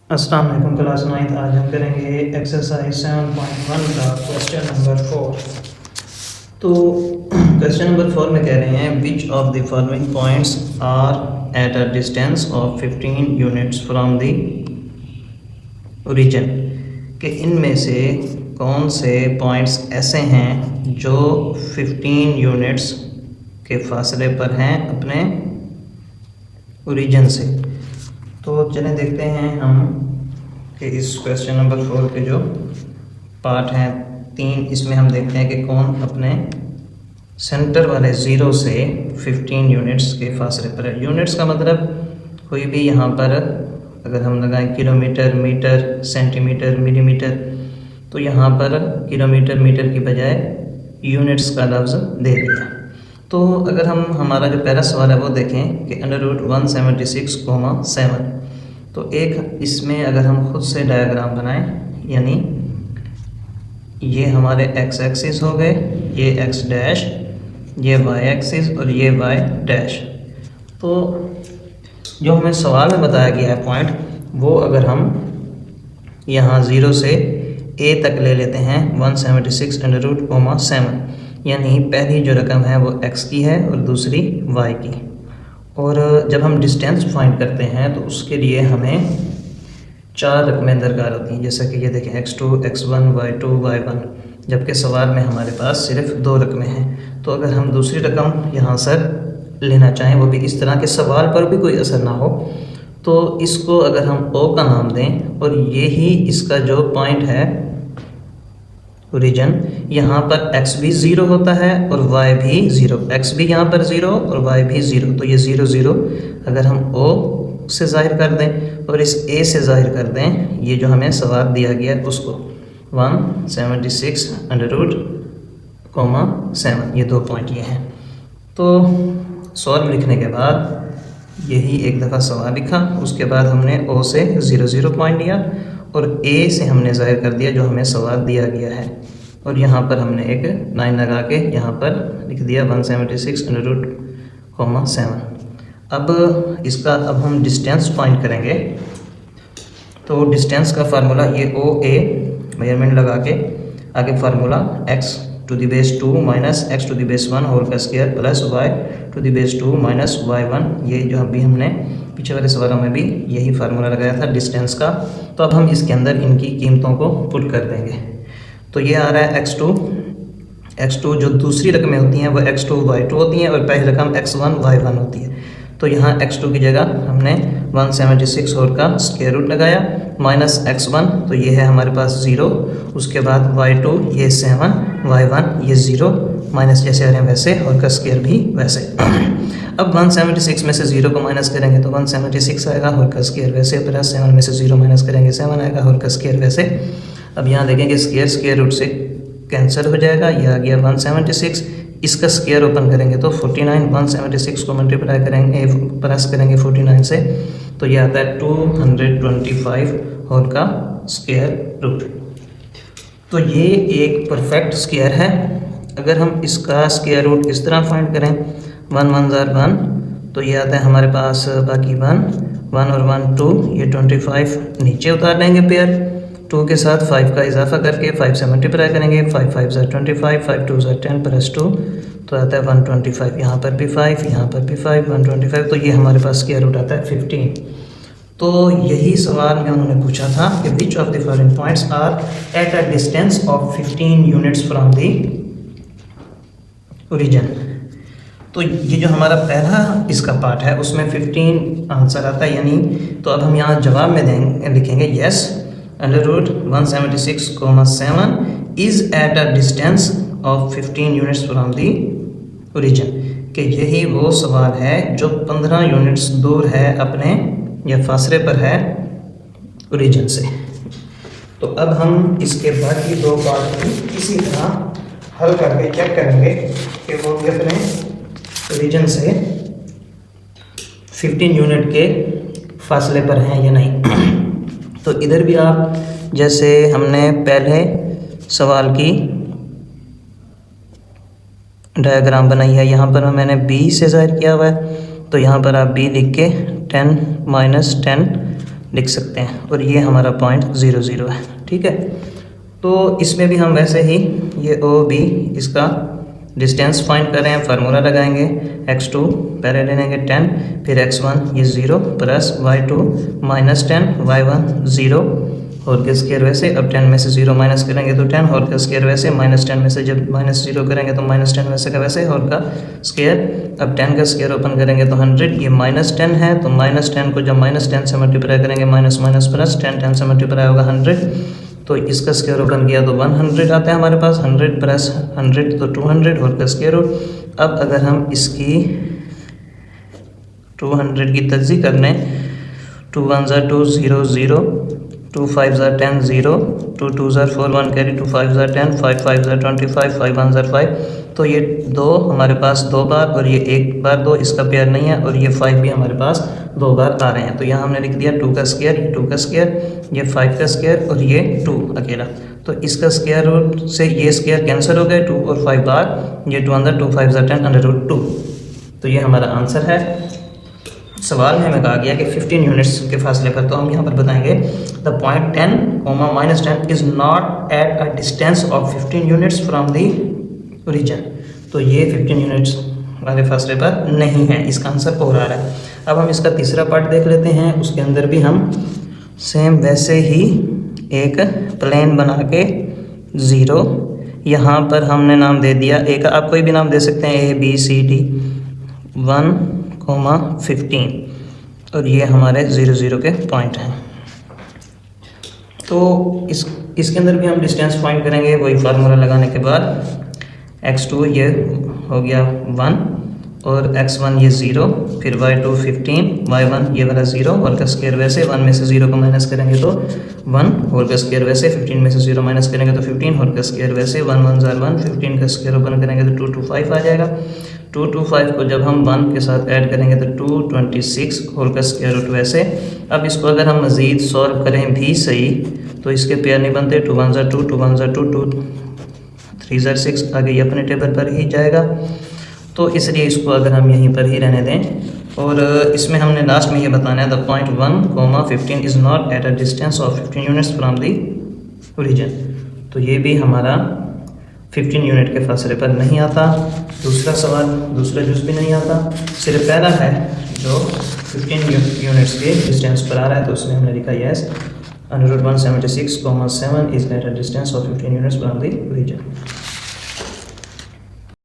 अस्सलाम वालेकुम class 9th। आज हम करेंगे एक्सरसाइज 7.1 का क्वेश्चन नंबर 4। तो क्वेश्चन नंबर 4 में कह रहे हैं which of the following points are at a distance of 15 units from the origin, कि इनमें से कौन से पॉइंट्स ऐसे हैं जो 15 यूनिट्स के फासले पर हैं अपने ओरिजिन से। तो चलें देखते हैं हम कि इस क्वेश्चन नंबर 4 के जो पार्ट हैं 3, इसमें हम देखते हैं कि कौन अपने सेंटर वाले ज़ीरो से 15 यूनिट्स के फासले पर है। यूनिट्स का मतलब कोई भी यहाँ पर अगर हम लगाएं किलोमीटर, मीटर, सेंटीमीटर, मिलीमीटर, तो यहाँ पर किलोमीटर, मीटर की बजाय यूनिट्स का लफ्ज़ दे दिया। तो अगर हम हमारा जो पहला सवाल है वो देखें कि √176,7, तो एक इसमें अगर हम खुद से डायग्राम बनाएं, यानी ये हमारे एक्स एक्सिस हो गए, ये एक्स डैश, ये वाई एक्सिस और ये वाई डैश। तो जो हमें सवाल में बताया गया है पॉइंट, वो अगर हम यहाँ ज़ीरो से ए तक ले लेते हैं 176√7, यानी पहली जो रकम है वो x की है और दूसरी y की। और जब हम डिस्टेंस फाइंड करते हैं तो उसके लिए हमें 4 रकमें दरकार होती हैं, जैसा कि ये देखें x2, x1, y2, y1, जबकि सवाल में हमारे पास सिर्फ 2 रकमें हैं। तो अगर हम दूसरी रकम यहाँ से लेना चाहें, वो भी इस तरह के सवाल पर भी कोई असर ना हो, तो इसको अगर हम O का नाम दें और ये ही इसका जो पॉइंट है ओरिजिन, यहाँ पर x भी 0 होता है और y भी 0, x भी यहाँ पर 0 और y भी 0, तो ये 0 0 अगर हम O से ज़ाहिर कर दें और इस A से ज़ाहिर कर दें, ये जो हमें सवाल दिया गया है उसको 176√7, ये 2 पॉइंट ये हैं। तो सॉल्व लिखने के बाद यही एक दफ़ा सवाल लिखा, उसके बाद हमने O से 0 0 पॉइंट लिया और A से हमने ज़ाहिर कर दिया जो हमें सवाल दिया गया है, और यहाँ पर हमने एक 9 लगा के यहाँ पर लिख दिया 176√7। अब इसका हम डिस्टेंस फाइंड करेंगे। तो डिस्टेंस का फार्मूला ये OA मेजरमेंट लगा के आगे formula x⁻² minus x⁻1 whole का square plus y⁻² minus y1, ये जो अभी हमने पीछे वाले सवालों में भी यही फार्मूला लगाया था डिस्टेंस का। तो अब हम इसके अंदर इनकी कीमतों को पुट कर देंगे। तो ये आ रहा है x2 जो दूसरी रकमें होती हैं वो x2 y2 होती हैं और पहली रकम x1 y1 होती है। तो यहाँ x2 की जगह हमने 176 होल का स्क्वायर रूट लगाया माइनस x1, तो ये है हमारे पास 0, उसके बाद y2 ये 7, y1 ये 0, माइनस जैसे आ रहे हैं वैसे और का स्क्वायर भी वैसे। अब 176 में से 0 को माइनस करेंगे तो 176 आएगा, होल का स्क्वायर वैसे, प्लस 7 में से 0 माइनस करेंगे 7 आएगा, होल का स्क्वायर वैसे। अब यहाँ देखेंगे स्क्वायर रूट से कैंसिल हो जाएगा, ये आ गया 176, इसका स्क्वायर ओपन करेंगे तो 49, 176 को मल्टीप्लाई करेंगे प्लस करेंगे 49 से, तो ये आता है 225 होल का स्क्वायर रूट। तो ये एक परफेक्ट स्क्वायर है। अगर हम इसका स्क्वायर रूट इस तरह फाइंड करें 1 1 ज़ार 1, तो ये आता है हमारे पास बाकी 1 और 1 2, ये 25 नीचे उतार लेंगे पेयर, 2 के साथ 5 का इजाफा करके 5 से मल्टीप्लाई करेंगे, 5 5 ज़ार 25, 5 2 ज़ार 10 प्लस 2, तो आता है 125, यहाँ पर भी 5, यहाँ पर भी 5, 125, तो ये हमारे पास स्क्वायर रूट आता है 15। तो यही सवाल में उन्होंने पूछा था कि which of the following points are at a distance of 15 units from the origin. तो ये जो हमारा पहला इसका पार्ट है उसमें 15 आंसर आता है, यानी तो अब हम यहाँ जवाब में देंगे, लिखेंगे yes √176,7 is eight a distance of 15 units from the origin, कि यही वो सवाल है जो 15 यूनिट्स दूर है अपने या फासले पर है ओरिजिन से। तो अब हम इसके बाकी 2 पार्ट भी इसी तरह हल करके चेक करेंगे कि वो भी अपने ओरिजिन से 15 यूनिट के फासले पर हैं या नहीं। तो इधर भी आप जैसे हमने पहले सवाल की डायग्राम बनाई है, यहाँ पर मैंने b से ज़ाहिर किया हुआ है, तो यहाँ पर आप b लिख के 10 - 10 लिख सकते हैं, और ये हमारा पॉइंट 0 0 है। ठीक है, तो इसमें भी हम वैसे ही ये ओ बी इसका डिस्टेंस फाइंड कर रहे हैं, फार्मूला लगाएंगे x2 पहले ले लेंगे 10, फिर x1 ये 0 plus y2 minus 10, y1 0 whole के स्क्वायर वैसे, अब 10 में से 0 माइनस करेंगे तो 10 होल का स्क्वायर वैसे, माइनस 10 में से जब माइनस 0 करेंगे तो माइनस 10 वैसे का वैसे होल का स्क्वायर, अब 10 का स्क्वायर ओपन करेंगे तो 100, ये माइनस 10 है तो माइनस 10 को जब माइनस 10 से मल्टीप्लाई करेंगे माइनस माइनस प्लस 10, 10 से मल्टीप्लाई होगा 100, तो इसका स्क्वायर ओपन किया तो 100 आता है हमारे पास, 100 प्लस 100 तो 200 होल का स्क्वायर रूट। अब अगर हम इसकी 200 की तज्जी कर लें, 2 1 2 0 0, 2 5 10 0, 2 2 4 1 कैरी, 2 5 10, 5 5 25, 5 1 5, तो ये 2 हमारे पास 2 बार और ये 1 बार 2 इसका पेयर नहीं है, और ये 5 भी हमारे पास 2 बार आ रहे हैं। तो यहाँ हमने लिख दिया 2 का स्क्वायर, ये 2 का स्क्वायर, ये 5 का स्क्वायर और ये 2 अकेला, तो इसका स्क्वायर रूट से ये स्क्वायर कैंसिल हो गए, 2 और 5 बार, ये 2 अंदर, 2 5 10 √2, तो ये हमारा आंसर है। सवाल में हमें कहा गया कि 15 यूनिट्स के फासले पर, तो हम यहाँ पर बताएंगे the point 10, minus 10 is not at a distance of 15 units from the origin, तो ये 15 यूनिट्स वाले फासले पर नहीं है, इसका आंसर और आ रहा है। अब हम इसका तीसरा पार्ट देख लेते हैं, उसके अंदर भी हम सेम वैसे ही एक प्लेन बना के 0, यहाँ पर हमने नाम दे दिया एक, आप कोई भी नाम दे सकते हैं, ABCD 1, 15, और ये हमारे 0 0 के पॉइंट हैं। तो इसके अंदर भी हम डिस्टेंस फाइंड करेंगे वही फार्मूला लगाने के बाद, x2 ये हो गया 1 और x1 ये 0, फिर y2 15, y1 ये वाला 0 होल का स्क्वायर वैसे, 1 में से 0 को माइनस करेंगे तो 1 होल का स्क्वायर वैसे, 15 में से 0 माइनस करेंगे तो 15 होल का स्क्वायर वैसे, 1 1 1, 15 का स्क्वायर ओपन करेंगे तो 2 2 5 आ जाएगा, 2 2 5 को जब हम 1 के साथ ऐड करेंगे तो 2 26 होल का स्क्वायर रूट वैसे। अब इसको अगर हम मज़ीद सॉल्व करें भी सही तो इसके पेयर नहीं बनते, 2 1 2, 2 1 2, 2 3 6, आगे ये अपने टेबल पर ही जाएगा, तो इसलिए इसको अगर हम यहीं पर ही रहने दें। और इसमें हमने लास्ट में ये बताना है the point 1, 15 is not at a distance of 15 units from the origin, तो ये भी हमारा 15 यूनिट के फासले पर नहीं आता। दूसरा सवाल, दूसरा जुज़ भी नहीं आता, सिर्फ पहला है जो 15 यूनिट्स के डिस्टेंस पर आ रहा है, तो उसमें हमने लिखा yes √176,7 is eight a distance of 15 units from the origin.